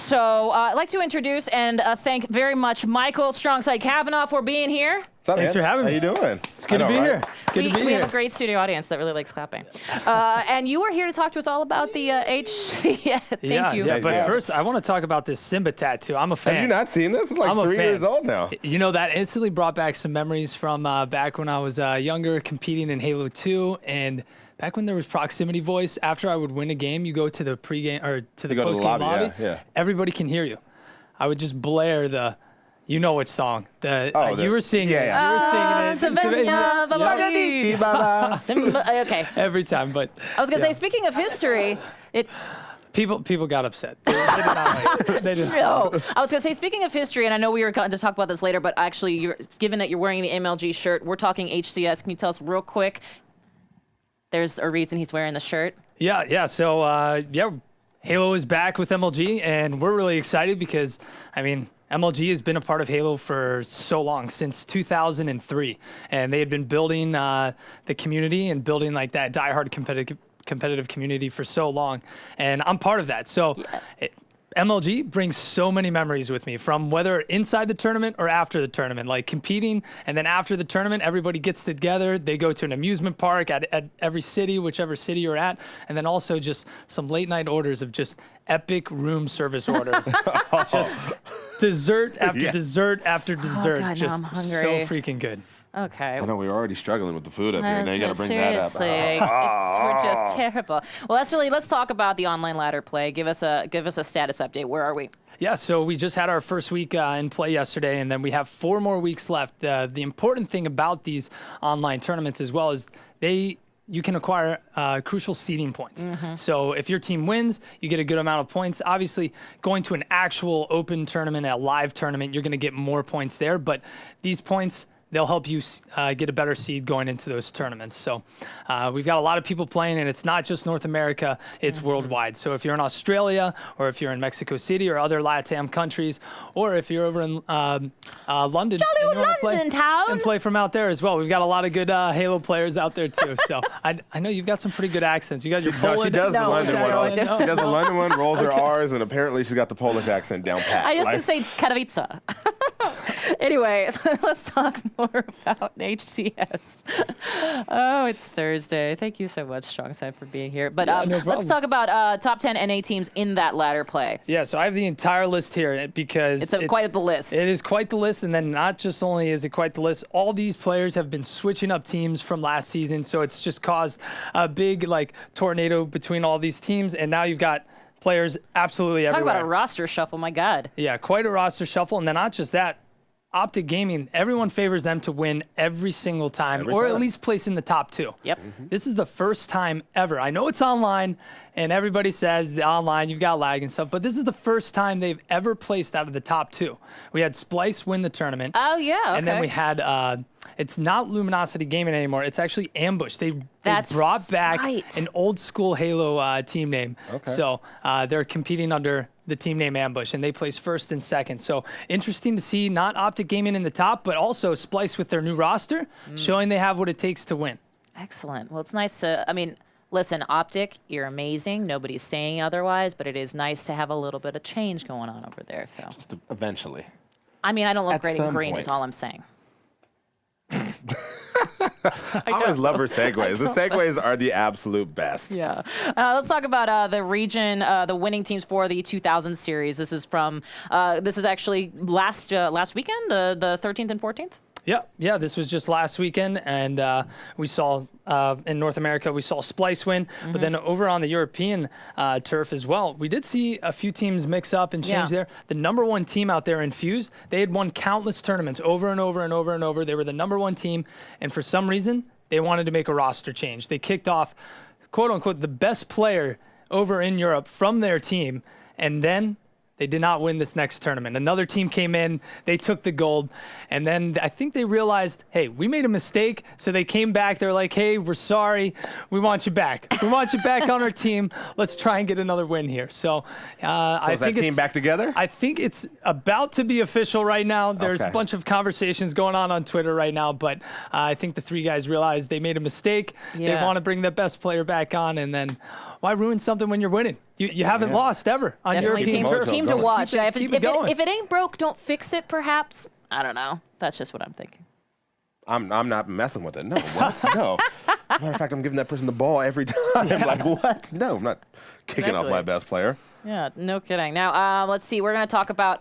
So I'd like to introduce and thank very much Michael Strongside Kavanaugh for being here. Thanks for having me. How you doing? It's good to be here. We have a great studio audience that really likes clapping. And you are here to talk to us all about the HCS. Thank you. Yeah, but first, I want to talk about this Simba tattoo. I'm a fan. Have you not seen this? It's like 3 years old now. You know, that instantly brought back some memories from back when I was younger, competing in Halo 2. And back when there was proximity voice, after I would win a game, you go to the pregame or to the postgame lobby. Yeah. Everybody can hear you. I would just blare the... You know which song? You were singing it. Yeah. You were singing it. Simba, okay. Every time, but I was gonna say, speaking of history, people got upset. They did not like it. They didn't. No, I was gonna say, speaking of history, and I know we were going to talk about this later, but actually, given that you're wearing the MLG shirt, we're talking HCS. Can you tell us real quick? There's a reason he's wearing the shirt. Yeah. So Halo is back with MLG, and we're really excited because, I mean, MLG has been a part of Halo for so long, since 2003, and they had been building the community and building like that diehard competitive community for so long, and I'm part of that. So MLG brings so many memories with me, from whether inside the tournament or after the tournament, like competing, and then after the tournament, everybody gets together, they go to an amusement park at every city, whichever city you're at, and then also just some late night orders of just epic room service orders. Just dessert after dessert after dessert. God, just I'm hungry. so freaking good. Okay. I know we were already struggling with the food up here. Now you got to bring Seriously, that up. we're just terrible. Well, let's talk about the online ladder play. Give us a status update. Where are we? Yeah, so we just had our first week in play yesterday, and then we have 4 more weeks left. The important thing about these online tournaments as well is you can acquire crucial seeding points. So if your team wins, you get a good amount of points. Obviously, going to an actual open tournament, a live tournament, you're going to get more points there. But these points, they'll help you get a better seed going into those tournaments. So we've got a lot of people playing, and it's not just North America, it's worldwide. So if you're in Australia, or if you're in Mexico City or other LATAM countries, or if you're over in London, Jolly old London town, and play from out there as well. We've got a lot of good Halo players out there too. So I know you've got some pretty good accents. You guys are Polish. She does the London one. No. She does the London one, rolls her R's, and apparently she's got the Polish accent down pat. I just can say Katowice. Anyway, let's talk more about HCS. Oh, it's Thursday. Thank you so much, Strongside, for being here. But let's talk about top 10 NA teams in that ladder play. Yeah, so I have the entire list here because it's quite the list. It is quite the list, and then not just only is it quite the list, all these players have been switching up teams from last season, so it's just caused a big tornado between all these teams, and now you've got players absolutely everywhere. Talk about a roster shuffle, my God. Yeah, quite a roster shuffle, and then not just that, Optic Gaming, everyone favors them to win every single time, at least place in the top 2. Yep. This is the first time ever. I know it's online, and everybody says the online, you've got lag and stuff, but this is the first time they've ever placed out of the top 2. We had Splice win the tournament. Oh, yeah, okay. And then we had, it's not Luminosity Gaming anymore, it's actually Ambush. They brought back an old school Halo team name. Okay. So they're competing under the team name Ambush, and they placed first and second. So interesting to see not Optic Gaming in the top, but also Splice with their new roster, showing they have what it takes to win. Excellent. Well, it's nice to, listen, Optic, you're amazing. Nobody's saying otherwise, but it is nice to have a little bit of change going on over there. So Just eventually. I don't look great in green is all I'm saying. I always love her segues. The segues are the absolute best. Yeah. Let's talk about the region, the winning teams for the 2000 series. This is from, this is actually last weekend, the 13th and 14th? Yeah, this was just last weekend, and we saw in North America, we saw Splice win, but then over on the European turf as well, we did see a few teams mix up and change there. The number 1 team out there in Fuse, they had won countless tournaments over and over and over and over. They were the number 1 team, and for some reason, they wanted to make a roster change. They kicked off, quote unquote, the best player over in Europe from their team, and then they did not win this next tournament. Another team came in, they took the gold, and then I think they realized, hey, we made a mistake, so they came back. They're like, hey, we're sorry. We want you back. We want you back on our team. Let's try and get another win here. So I think that team back together? I think it's about to be official right now. There's a bunch of conversations going on Twitter right now, but I think the 3 guys realized they made a mistake. They want to bring the best player back on, and then why ruin something when you're winning? You haven't lost ever on Definitely European turf. team to watch. Keep it going. If it ain't broke, don't fix it, perhaps. I don't know. That's just what I'm thinking. I'm not messing with it. No, what? No. Matter of fact, I'm giving that person the ball every time. Like, what? No, I'm not kicking off my best player. Yeah, no kidding. Now, let's see. We're going to talk about,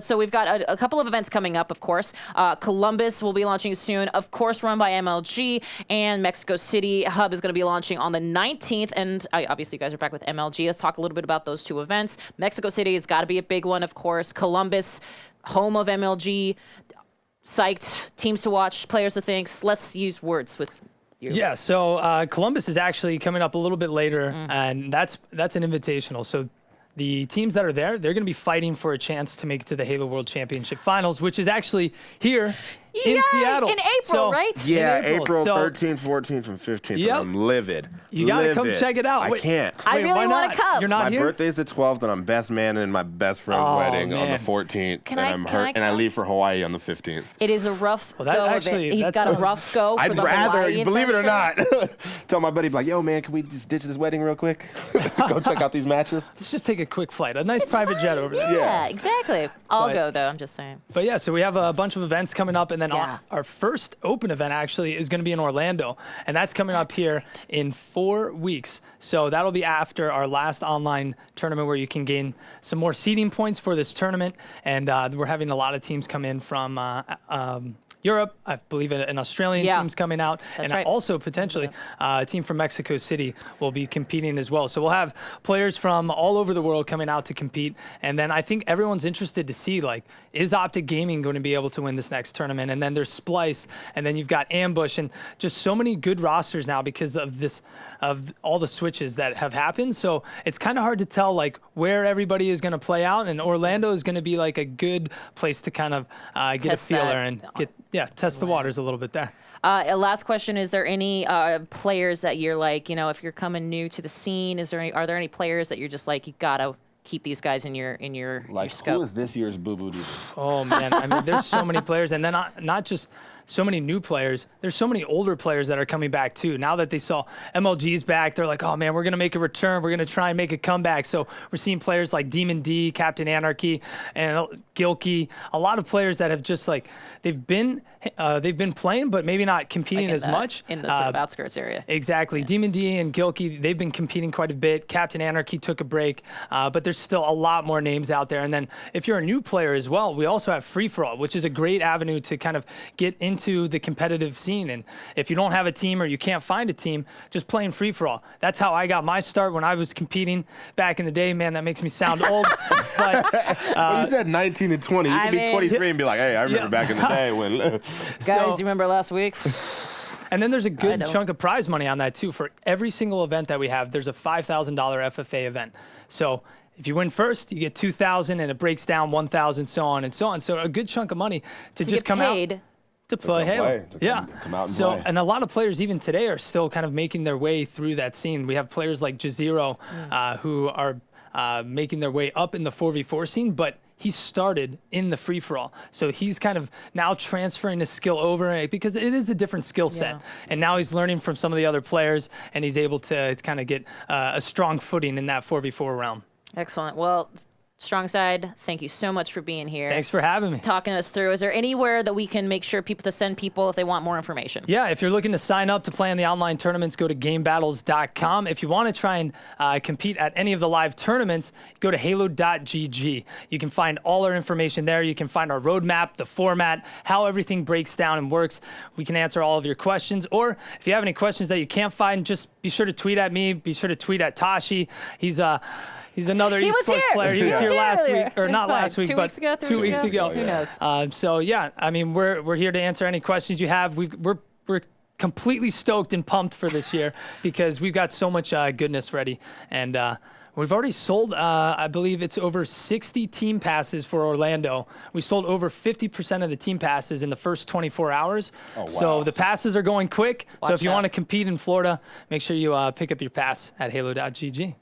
so we've got a couple of events coming up, of course. Columbus will be launching soon, of course, run by MLG, and Mexico City Hub is going to be launching on the 19th. And obviously, you guys are back with MLG. Let's talk a little bit about those two events. Mexico City has got to be a big one, of course. Columbus, home of MLG, psyched, teams to watch, players to think. Let's use words with you. Yeah, so Columbus is actually coming up a little bit later, and that's an invitational. So the teams that are there, they're going to be fighting for a chance to make it to the Halo World Championship Finals, which is actually here in Seattle. In April, right? Yeah, April 13th, 14th, and 15th. Yep. And I'm livid. You got to come check it out. I can't. I really want to come. You're not here? My birthday's the 12th, and I'm best man in my best friend's wedding on the 14th. And I'm hurt, and I leave for Hawaii on the 15th. It is a rough go of it. He's got a rough go for the Hawaii believe it or adventure. not, tell my buddy, like, yo, man, can we just ditch this wedding real quick? Go check out these matches. Let's just take a quick flight. A nice private jet over there. Yeah, exactly. I'll go, though. I'm just saying. But yeah, so we have a bunch of events coming up, and then our first open event actually is going to be in Orlando, and that's coming up here in 4 weeks. So that'll be after our last online tournament where you can gain some more seeding points for this tournament, and we're having a lot of teams come in from Europe. I believe an Australian team's coming out, and also potentially a team from Mexico City will be competing as well. So we'll have players from all over the world coming out to compete, and then I think everyone's interested to see, like, is Optic Gaming going to be able to win this next tournament? And then there's Splice, and then you've got Ambush, and just so many good rosters now because of all the switches that have happened. So it's kind of hard to tell, like, where everybody is going to play out, and Orlando is going to be like a good place to kind of get a feeler and test the waters a little bit there. Last question: is there any players that you're like, if you're coming new to the scene, are there any players that you're just like, you gotta keep these guys in your like, scope? Who is this year's Boo Boo Doo? Oh man, I mean, there's so many players, and then not just so many new players. There's so many older players that are coming back too. Now that they saw MLG's back, they're like, oh man, we're gonna make a return. We're gonna try and make a comeback. So we're seeing players like Demon D, Captain Anarchy, and Gilkey. A lot of players that have just like they've been playing, but maybe not competing as much in the sort of outskirts area. Exactly. Yeah. Demon D and Gilkey, they've been competing quite a bit. Captain Anarchy took a break, but there's still a lot more names out there. And then if you're a new player as well, we also have Free For All, which is a great avenue to kind of get into the competitive scene. And if you don't have a team or you can't find a team, just playing Free For All. That's how I got my start when I was competing back in the day. Man, that makes me sound old. But you said 19 and 20. You could be 23 and be like, hey, I remember back in the day when. Guys, do you remember last week? And then there's a good chunk of prize money on that too. For every single event that we have, there's a $5,000 FFA event. So if you win first, you get $2,000, and it breaks down $1,000, so on and so on. So a good chunk of money to just come out to play Halo. Come out and play. And a lot of players even today are still kind of making their way through that scene. We have players like Jazero who are making their way up in the 4v4 scene, but he started in the free-for-all. So he's kind of now transferring his skill over because it is a different skill set. And now he's learning from some of the other players, and he's able to kind of get a strong footing in that 4v4 realm. Excellent. Well, Strong Side, thank you so much for being here. Thanks for having me. Talking us through. Is there anywhere that we can make sure people to send people if they want more information? Yeah, if you're looking to sign up to play in the online tournaments, go to gamebattles.com. If you want to try and compete at any of the live tournaments, go to halo.gg. You can find all our information there. You can find our roadmap, the format, how everything breaks down and works. We can answer all of your questions. Or if you have any questions that you can't find, just be sure to tweet at me. Be sure to tweet at Tashi. He's another esports player. He was here last week, or not last week, but 2 weeks ago. Who knows? So yeah, I mean, we're here to answer any questions you have. We're completely stoked and pumped for this year because we've got so much goodness ready, and we've already sold, I believe it's over 60 team passes for Orlando. We sold over 50% of the team passes in the first 24 hours. Oh, wow. So the passes are going quick. So if you want to compete in Florida, make sure you pick up your pass at halo.gg.